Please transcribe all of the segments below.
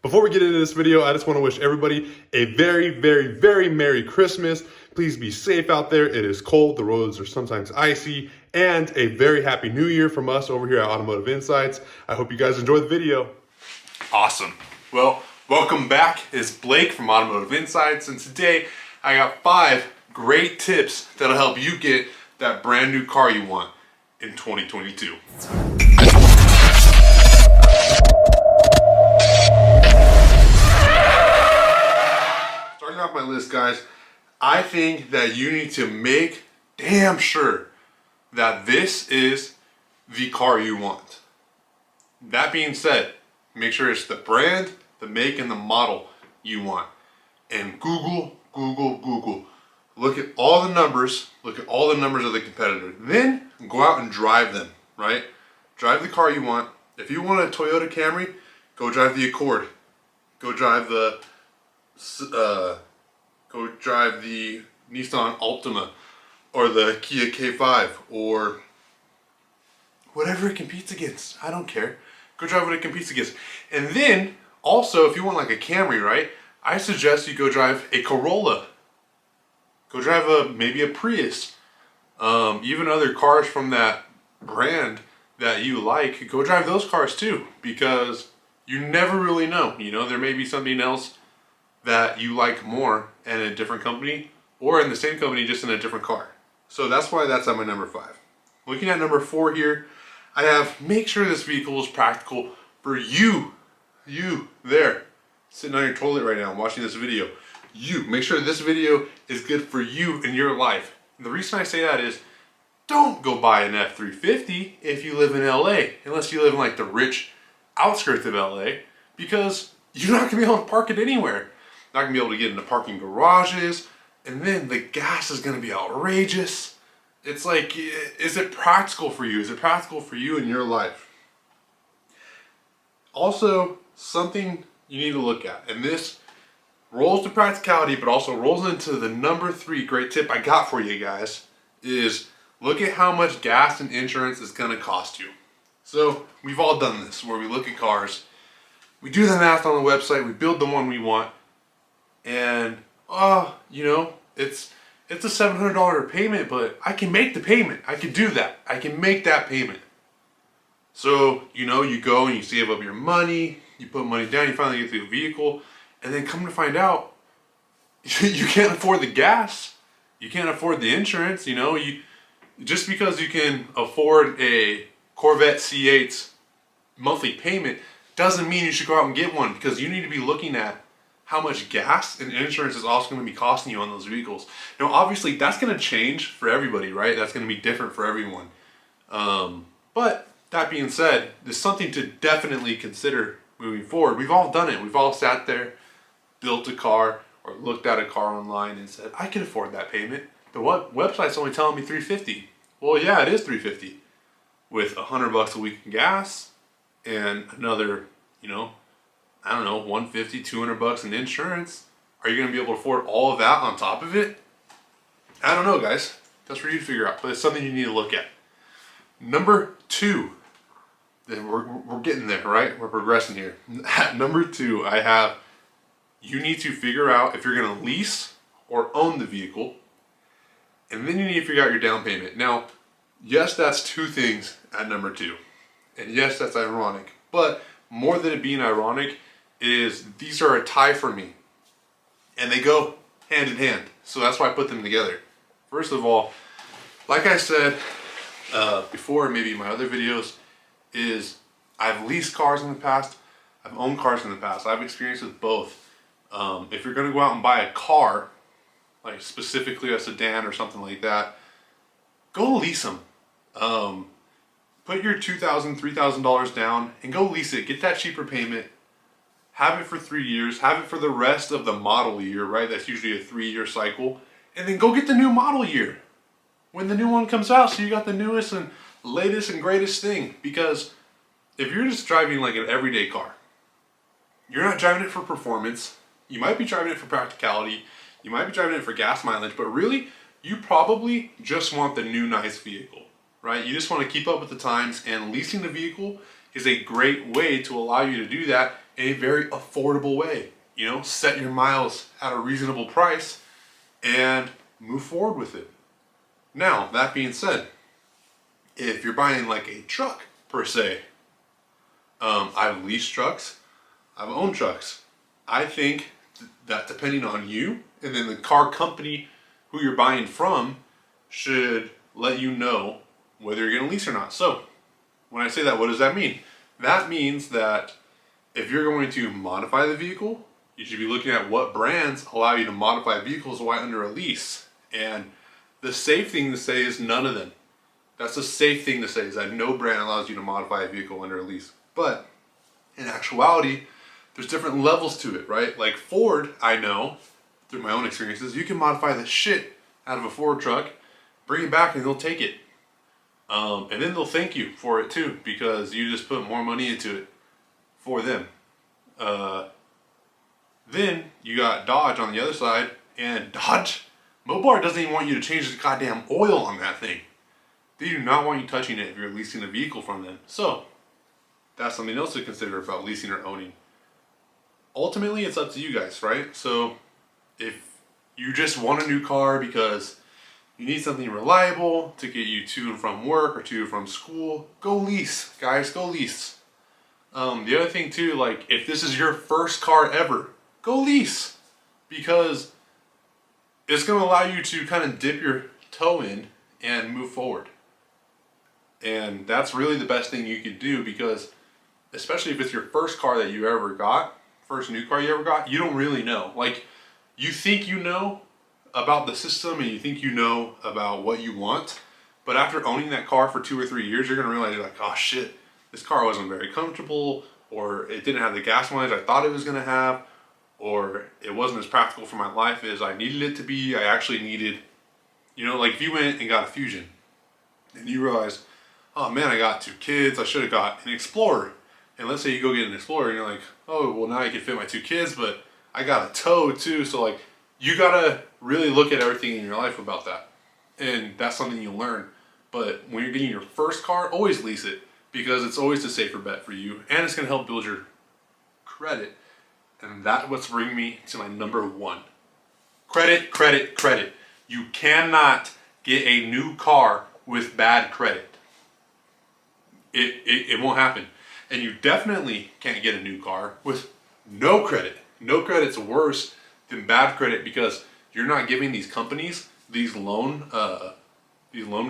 Before we get into this video, I just want to wish everybody a very Merry Christmas. Please be safe out there. It is cold, the roads are sometimes icy, and a very happy new year from us over here at Automotive Insights. I hope you guys enjoy the video. Awesome. Well, welcome back. It's Blake from Automotive Insights, and today I got 5 great tips that'll help you get that brand new car you want in 2022. Starting off my list, guys, I think that you need to make damn sure that this is the car you want. That being said, make sure it's the brand, the make, and the model you want. And Google. Look at all the numbers. Look at all the numbers of the competitor. Then go out and drive them, right? Drive the car you want. If you want a Toyota Camry, go drive the Accord. Go drive the Nissan Altima or the Kia K5 or whatever it competes against. I don't care. Go drive what it competes against. And then also, if you want like a Camry, right? I suggest you go drive a Corolla. Go drive maybe a Prius. Even other cars from that brand that you like, go drive those cars too, because you never really know. You know, there may be something else that you like more in a different company, or in the same company, just in a different car. So that's why that's at my number 5. Looking at number 4 here, I have make sure this vehicle is practical for you. You there, sitting on your toilet right now watching this video. You, make sure this video is good for you in your life. And the reason I say that is, don't go buy an F-350 if you live in LA, unless you live in like the rich outskirts of LA, because you're not gonna be able to park it anywhere. Not gonna be able to get into parking garages, and then the gas is gonna be outrageous. It's like, is it practical for you? Is it practical for you in your life? Also, something you need to look at, and this rolls to practicality, but also rolls into the number 3 great tip I got for you guys, is look at how much gas and insurance is gonna cost you. So we've all done this, where we look at cars, we do the math on the website, we build the one we want, and you know, it's a $700 payment, but I can make the payment. I can do that. I can make that payment. So, you know, you go and you save up your money, you put money down, you finally get the vehicle, and then come to find out, you can't afford the gas, you can't afford the insurance. You know, just because you can afford a Corvette C8's monthly payment doesn't mean you should go out and get one, because you need to be looking at how much gas and insurance is also going to be costing you on those vehicles. Now, obviously, that's going to change for everybody, right? That's going to be different for everyone. But that being said, there's something to definitely consider moving forward. We've all done it. We've all sat there, built a car, or looked at a car online and said, I can afford that payment. The website's only telling me $350. Well, yeah, it is $350 with $100 a week in gas and another, you know, I don't know, $150, $200 in insurance. Are you going to be able to afford all of that on top of it? I don't know, guys. That's for you to figure out, but it's something you need to look at. Number 2, then we're getting there, right? We're progressing here. At number 2, I have, you need to figure out if you're going to lease or own the vehicle, and then you need to figure out your down payment. Now, yes, that's 2 things at number 2, and yes, that's ironic, but more than it being ironic is these are a tie for me, and they go hand in hand. So that's why I put them together. First of all, like I said before, maybe in my other videos, is I've leased cars in the past, I've owned cars in the past. I've experienced with both. If you're going to go out and buy a car, like specifically a sedan or something like that, go lease them. Put your $2,000, $3,000 down and go lease it. Get that cheaper payment. Have it for 3 years. Have it for the rest of the model year, right? That's usually a 3-year cycle. And then go get the new model year when the new one comes out, so you got the newest and latest and greatest thing. Because if you're just driving like an everyday car, you're not driving it for performance. You might be driving it for practicality. You might be driving it for gas mileage, but really, you probably just want the new nice vehicle, right? You just want to keep up with the times, and leasing the vehicle is a great way to allow you to do that in a very affordable way. You know, set your miles at a reasonable price and move forward with it. Now, that being said, if you're buying like a truck per se, I've leased trucks, I've owned trucks. I think that depending on you and then the car company who you're buying from should let you know whether you're going to lease or not. So when I say that, what does that mean? That means that if you're going to modify the vehicle, you should be looking at what brands allow you to modify vehicles while under a lease. And the safe thing to say is none of them. That's the safe thing to say, is that no brand allows you to modify a vehicle under a lease. But in actuality, there's different levels to it, right? Like Ford, I know through my own experiences, you can modify the shit out of a Ford truck, bring it back and they'll take it. And then they'll thank you for it too, because you just put more money into it for them. Then you got Dodge on the other side, and Dodge, Mopar doesn't even want you to change the goddamn oil on that thing. They do not want you touching it if you're leasing a vehicle from them. So that's something else to consider about leasing or owning. Ultimately, it's up to you guys, right? So if you just want a new car because you need something reliable to get you to and from work or to and from school, go lease, guys, go lease. The other thing too, like if this is your first car ever, go lease, because it's going to allow you to kind of dip your toe in and move forward. And that's really the best thing you could do, because especially if it's your first car that you ever got, first new car you ever got, you don't really know. Like, you think you know about the system and you think you know about what you want, but after owning that car for 2 or 3 years, you're gonna realize, you're like, oh shit, this car wasn't very comfortable, or it didn't have the gas mileage I thought it was gonna have, or it wasn't as practical for my life as I needed it to be. I actually needed, you know, like if you went and got a Fusion and you realize, oh man, I got 2 kids, I should have got an Explorer. And let's say you go get an Explorer and you're like, oh, well now I can fit my 2 kids, but I got a tow too. So like, you gotta really look at everything in your life about that. And that's something you learn. But when you're getting your first car, always lease it, because it's always a safer bet for you, and it's gonna help build your credit. And that's what's bringing me to my number 1. Credit, credit, credit. You cannot get a new car with bad credit. It won't happen. And you definitely can't get a new car with no credit. No credit's worse than bad credit, because you're not giving these companies, these loan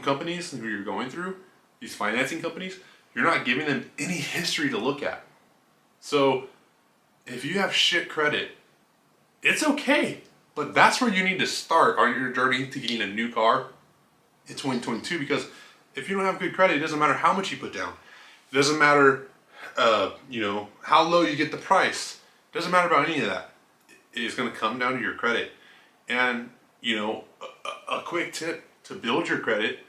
companies who you're going through, these financing companies, you're not giving them any history to look at. So if you have shit credit, it's okay, but that's where you need to start on your journey to getting a new car in 2022, because if you don't have good credit, it doesn't matter how much you put down. It doesn't matter, you know, how low you get the price. It doesn't matter about any of that. It's going to come down to your credit. And, you know, a quick tip to build your credit,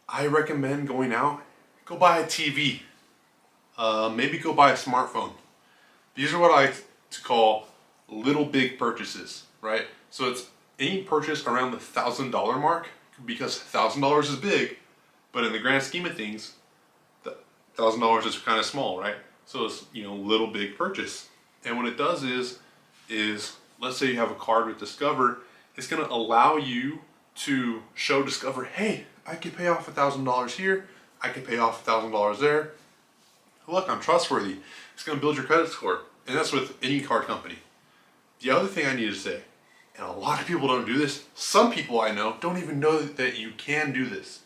I recommend going out, go buy a TV, maybe go buy a smartphone. These are what I like to call little big purchases, right? So it's any purchase around the $1,000 mark, because $1,000 is big, but in the grand scheme of things, the $1,000 is kind of small, right? So it's, you know, little big purchase. And what it does is let's say you have a card with Discover, it's going to allow you to show Discover, hey, I can pay off $1,000 here, I can pay off $1,000 there. Look, I'm trustworthy. It's going to build your credit score. And that's with any card company. The other thing I need to say, and a lot of people don't do this, some people I know don't even know that you can do this.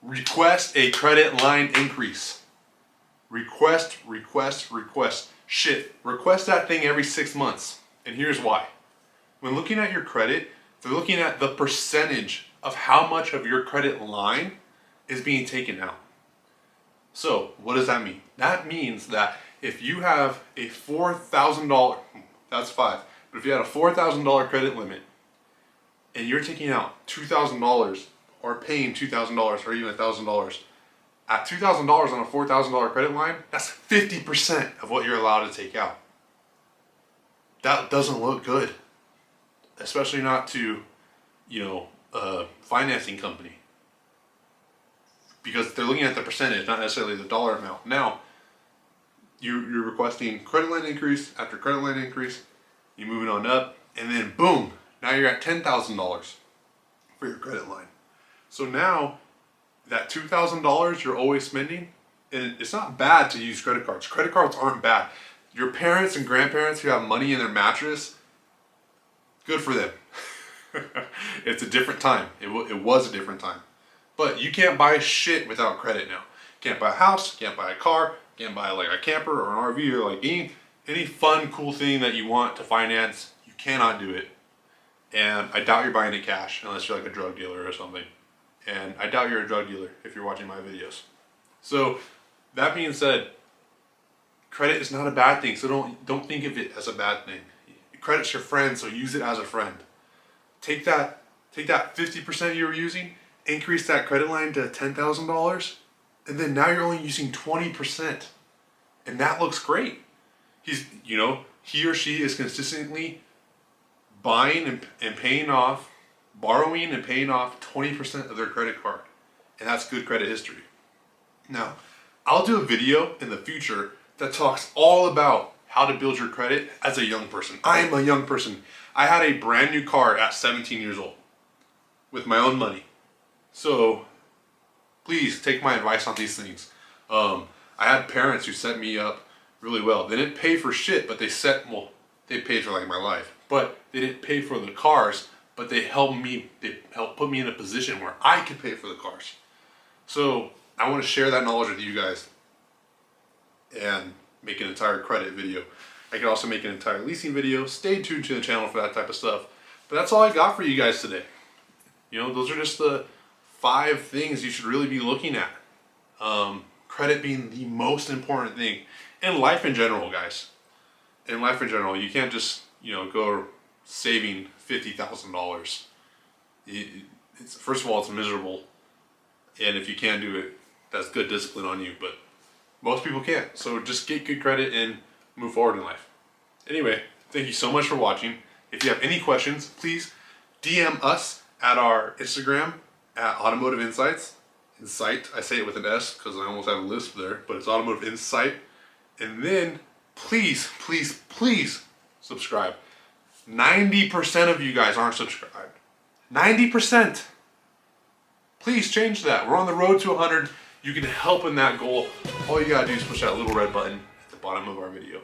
Request a credit line increase. Request, request, request. Shit, request that thing every 6 months. And here's why. When looking at your credit, they're looking at the percentage of how much of your credit line is being taken out. So what does that mean? That means that if you have a $4,000, that's 5, but if you had a $4,000 credit limit and you're taking out $2,000 or paying $2,000 or even $1,000, at $2,000 on a $4,000 credit line, that's 50% of what you're allowed to take out. That doesn't look good, especially not to, you know, a financing company, because they're looking at the percentage, not necessarily the dollar amount. Now, you're requesting credit line increase after credit line increase. You're moving on up, and then boom, now you're at $10,000 for your credit line. So now that $2,000 you're always spending, and it's not bad to use credit cards. Credit cards aren't bad. Your parents and grandparents who have money in their mattress, good for them. It's a different time. It was a different time. But you can't buy shit without credit now. Can't buy a house, can't buy a car, can't buy like a camper or an RV or like any fun, cool thing that you want to finance. You cannot do it. And I doubt you're buying it cash unless you're like a drug dealer or something. And I doubt you're a drug dealer if you're watching my videos. So that being said, credit is not a bad thing. So don't think of it as a bad thing. Credit's your friend, so use it as a friend. Take that 50% you were using, increase that credit line to $10,000, and then now you're only using 20%. And that looks great. He or she is consistently buying and paying off, borrowing and paying off 20% of their credit card. And that's good credit history. Now, I'll do a video in the future that talks all about how to build your credit as a young person. I am a young person. I had a brand new car at 17 years old with my own money. So please take my advice on these things. I had parents who set me up really well. They didn't pay for shit, but they paid for like my life. But they didn't pay for the cars, but they helped put me in a position where I could pay for the cars. So I want to share that knowledge with you guys and make an entire credit video. I could also make an entire leasing video. Stay tuned to the channel for that type of stuff. But that's all I got for you guys today. Those are just the 5 things you should really be looking at. Credit being the most important thing in life in general, guys. In life in general, you can't just go saving $50,000. First of all, it's miserable, and if you can't do it, that's good discipline on you. But most people can't. So just get good credit and move forward in life. Anyway, thank you so much for watching. If you have any questions, please DM us at our Instagram at Automotive Insights. Insight, I say it with an S because I almost have a lisp there, but it's Automotive Insight. And then please, please, please subscribe. 90% of you guys aren't subscribed. 90%. Please change that. We're on the road to 100. You can help in that goal. All you gotta do is push that little red button at the bottom of our video.